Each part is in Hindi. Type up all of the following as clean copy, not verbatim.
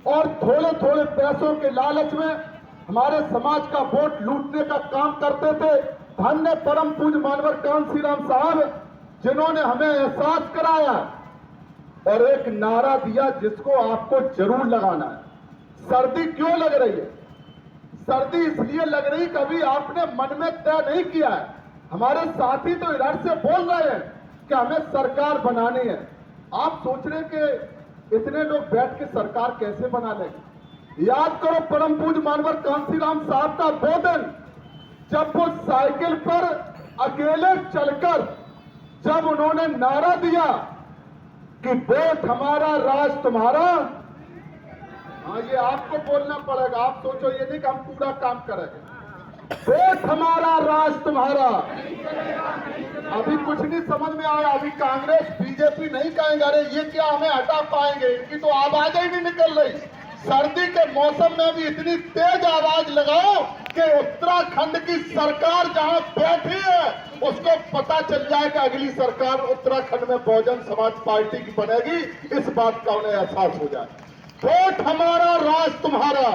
और थोड़े थोड़े पैसों के लालच में हमारे समाज का वोट लूटने का काम करते थे। धन्य परम पूज्य मानवर कांसीराम साहब, जिन्होंने हमें एहसास कराया और एक नारा दिया जिसको आपको जरूर लगाना है। सर्दी क्यों लग रही है? सर्दी इसलिए लग रही, कभी आपने मन में तय नहीं किया है। हमारे साथी तो इधर से बोल रहे हैं कि हमें सरकार बनानी है। आप सोच रहे कि इतने लोग बैठ के सरकार कैसे बना लेंगे? याद करो परम पूज्य मानवर कांसीराम साहब का वो दिन, जब वो साइकिल पर अकेले चलकर जब उन्होंने नारा दिया कि वोट हमारा राज तुम्हारा। हाँ, ये आपको बोलना पड़ेगा। आप सोचो ये नहीं कि हम पूरा काम करेंगे। वोट हमारा राज तुम्हारा। अभी कुछ नहीं समझ में आया। अभी कांग्रेस बीजेपी नहीं कहेंगे अरे ये क्या हमें हटा पाएंगे, इनकी तो आवाज ही नहीं निकल रही। सर्दी के मौसम में भी इतनी तेज आवाज लगाओ कि उत्तराखंड की सरकार जहां बैठी है उसको पता चल जाए कि अगली सरकार उत्तराखंड में बहुजन समाज पार्टी की बनेगी। इस बात का उन्हें एहसास हो जाए। वोट हमारा राज तुम्हारा,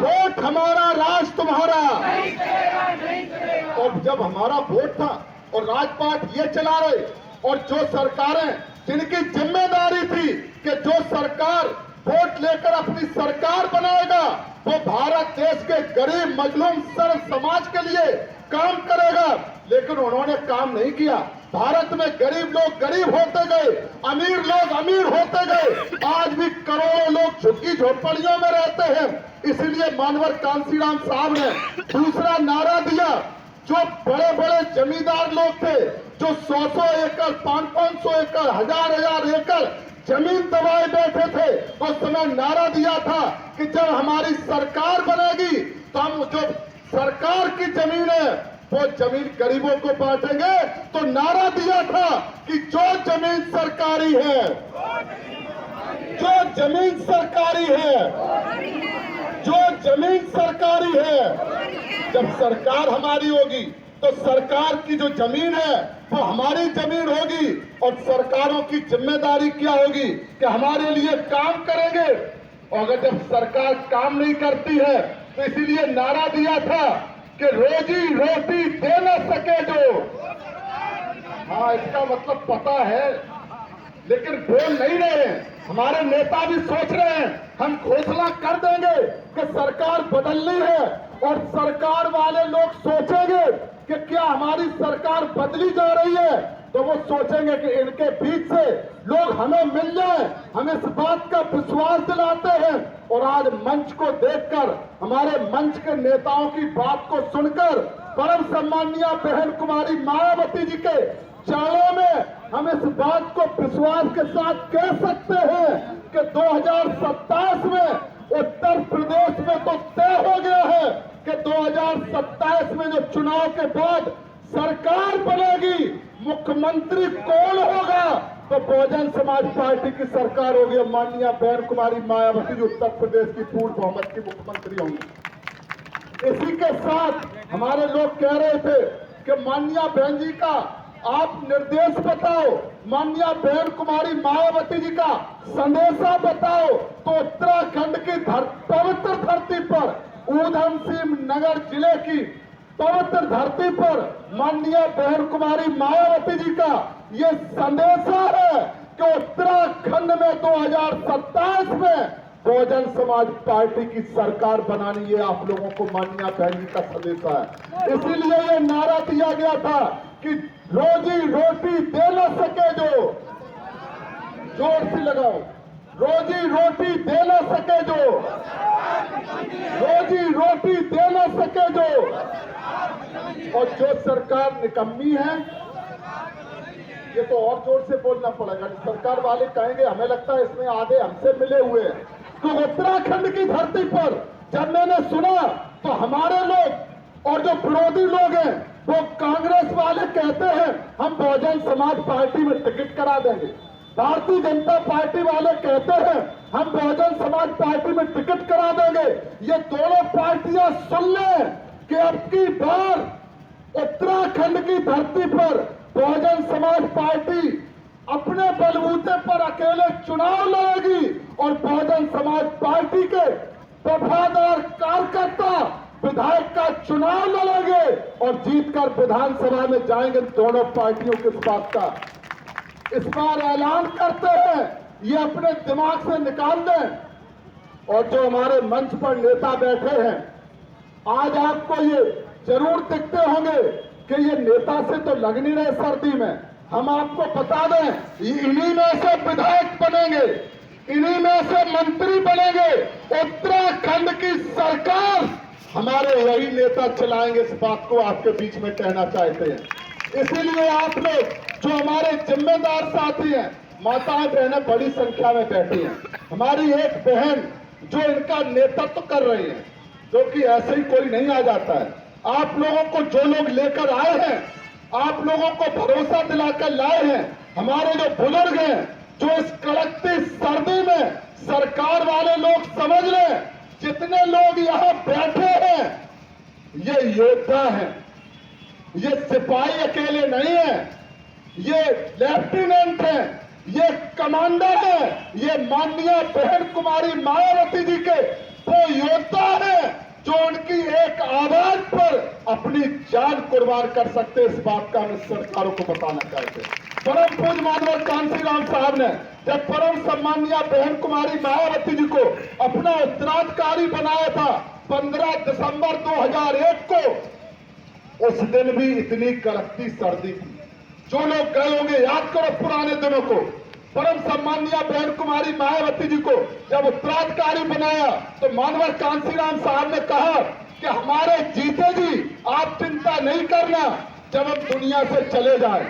वोट हमारा राज तुम्हारा। और जब हमारा वोट था और राजपाट ये चला रहे, और जो सरकारें जिनकी जिम्मेदारी थी कि जो सरकार वोट लेकर अपनी सरकार बनाएगा वो भारत देश के गरीब मजलूम सर्व समाज के लिए काम करेगा, लेकिन उन्होंने काम नहीं किया। भारत में गरीब लोग गरीब होते गए, अमीर लोग अमीर होते गए। आज भी करोड़ों लोग झुग्गी झोपड़ियों में रहते हैं। इसलिए मानवर कांसीराम साहब ने दूसरा नारा दिया। जो बड़े बड़े जमींदार लोग थे, जो 100 एकड़ 500 एकड़ 1000 एकड़ जमीन दबाए बैठे थे, उस समय नारा दिया था कि जब हमारी सरकार बनेगी तो हम जो सरकार की जमीन है वो जमीन गरीबों को बांटेंगे। तो नारा दिया था कि जो जमीन सरकारी है, जो जमीन सरकारी है, जो जमीन सरकारी है, जब सरकार हमारी होगी तो सरकार की जो जमीन है वो हमारी जमीन होगी। और सरकारों की जिम्मेदारी क्या होगी कि हमारे लिए काम करेंगे। और अगर जब सरकार काम नहीं करती है तो इसीलिए नारा दिया था कि रोजी रोटी दे न सके जो। हाँ, इसका मतलब पता है, लेकिन बोल नहीं रहे हैं। हमारे नेता भी सोच रहे हैं हम घोषणा कर देंगे कि सरकार बदलनी है, और सरकार वाले लोग सोचेंगे कि क्या हमारी सरकार बदली जा रही है, तो वो सोचेंगे कि इनके बीच से लोग हमें मिल जाए। हम इस बात का विश्वास दिलाते हैं। और आज मंच को देखकर, हमारे मंच के नेताओं की बात को सुनकर, परम सम्माननीय बहन कुमारी मायावती जी के चरणों में हम इस बात को विश्वास के साथ कह सकते हैं कि 2027 में उत्तर प्रदेश में तो तय हो गया है कि 2027 में जो चुनाव के बाद सरकार बनेगी, मुख्यमंत्री कौन होगा, तो बहुजन समाज पार्टी की सरकार होगी। माननीय बहन कुमारी मायावती जी उत्तर प्रदेश की पूर्ण बहुमत की मुख्यमंत्री होंगी। इसी के साथ हमारे लोग कह रहे थे कि माननीय बहन जी का आप निर्देश बताओ, माननीय बहन कुमारी मायावती जी का संदेशा बताओ। तो उत्तराखंड की पवित्र धरती पर, ऊधम सिंह नगर जिले की पवित्र धरती पर माननीय बहन कुमारी मायावती जी का ये संदेशा है कि उत्तराखंड में 2027 में बहुजन समाज पार्टी की सरकार बनानी, ये आप लोगों को माननीय बहन जी का संदेशा है। इसीलिए ये नारा दिया गया था कि रोजी रोटी दे न सके जो, जोर से लगाओ, रोजी रोटी दे न सके जो, रोजी रोटी दे न सके जो। और जो सरकार निकम्मी है, ये तो और जोर से बोलना पड़ेगा। सरकार वाले कहेंगे हमें लगता है इसमें आधे हमसे मिले हुए हैं। तो उत्तराखंड की धरती पर जब मैंने सुना तो हमारे लोग और जो विरोधी लोग हैं वो कांग्रेस वाले कहते हैं हम बहुजन समाज पार्टी में टिकट करा देंगे, भारतीय जनता पार्टी वाले कहते हैं हम बहुजन समाज पार्टी में टिकट करा देंगे। ये दोनों पार्टियां सुन लें कि अब की बार उत्तराखंड की धरती पर बहुजन समाज पार्टी अपने बलबूते पर अकेले चुनाव लड़ेगी और समाज पार्टी के वफादार कार्यकर्ता विधायक का चुनाव लड़ेंगे और जीतकर विधानसभा में जाएंगे। दोनों पार्टियों के इस बात का इस बार ऐलान करते हैं, ये अपने दिमाग से निकाल दें। और जो हमारे मंच पर नेता बैठे हैं, आज आपको ये जरूर दिखते होंगे कि ये नेता से तो लग नहीं रहे सर्दी में। हम आपको बता दें, इन्हीं में से विधायक बनेंगे, इन्हीं में से मंत्री बनेंगे। उत्तराखंड की सरकार हमारे यही नेता चलाएंगे। इस बात को आपके बीच में कहना चाहते हैं। इसीलिए आप लोग जो हमारे जिम्मेदार साथी हैं, माताएं बहनें बड़ी संख्या में बैठी हैं। हमारी एक बहन जो इनका नेतृत्व कर रही है, जो कि ऐसे ही कोई नहीं आ जाता है। आप लोगों को जो लोग लेकर आए हैं, आप लोगों को भरोसा दिलाकर लाए हैं, हमारे जो बुजुर्ग हैं, जो इस कड़कती सर्दी में सरकार वाले लोग समझ लें, जितने लोग यहाँ बैठे हैं ये योद्धा हैं, ये सिपाही अकेले नहीं है, ये लेफ्टिनेंट हैं, ये कमांडर है, ये माननीय बहन कुमारी मायावती जी के वो योद्धा हैं जो उनकी एक आवाज पर अपनी जान कुर्बान कर सकते। इस बात का हम सरकारों को बताना चाहते हैं। परम पूज्य मानवर कांसीराम साहब ने जब परम सम्मानीय बहन कुमारी मायावती जी को अपना उत्तराधिकारी बनाया था 15 दिसंबर 2001 को, उस दिन भी इतनी कड़कती सर्दी थी। जो लोग गए होंगे याद करो पुराने दिनों को। परम सम्मानीय बहन कुमारी मायावती जी को जब उत्तराधिकारी बनाया तो मानवर कांसीराम साहब ने कहा कि हमारे जीते जी आप चिंता नहीं करना, जब हम दुनिया से चले जाए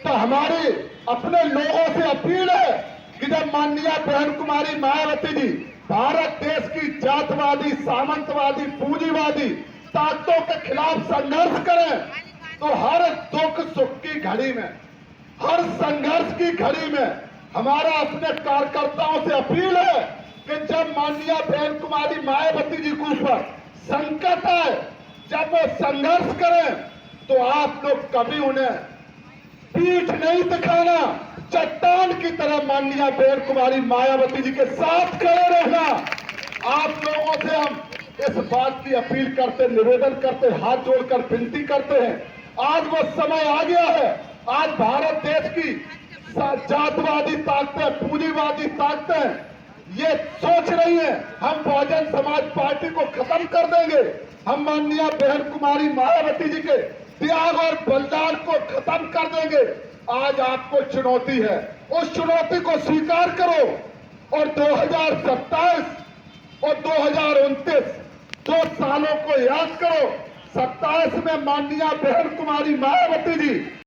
तो हमारी अपने लोगों से अपील है कि जब माननीय बहन कुमारी मायावती जी भारत देश की जातवादी, सामंतवादी, पूंजीवादी ताकतों के खिलाफ संघर्ष करें, तो हर दुख सुख की घड़ी में, हर संघर्ष की घड़ी में हमारा अपने कार्यकर्ताओं से अपील है कि जब माननीय बहन कुमारी मायावती जी के ऊपर संकट आए, जब वो संघर्ष करें, तो आप लोग कभी उन्हें पीठ नहीं दिखाना, चट्टान की तरह माननीय बहन कुमारी मायावती जी के साथ खड़े रहना। आप लोगों से हम इस बात की अपील करते, निवेदन करते, हाथ जोड़कर विनती करते हैं, आज वो समय आ गया है। आज भारत देश की जातवादी ताकतें, पूंजीवादी ताकतें ये सोच रही हैं हम बहुजन समाज पार्टी को खत्म कर देंगे, हम माननीय बहन कुमारी मायावती जी के त्याग और बलिदान को खत्म कर देंगे। आज आपको चुनौती है, उस चुनौती को स्वीकार करो और 2027 और 2029 2 सालों को याद करो। 27 में माननीय बहन कुमारी मायावती जी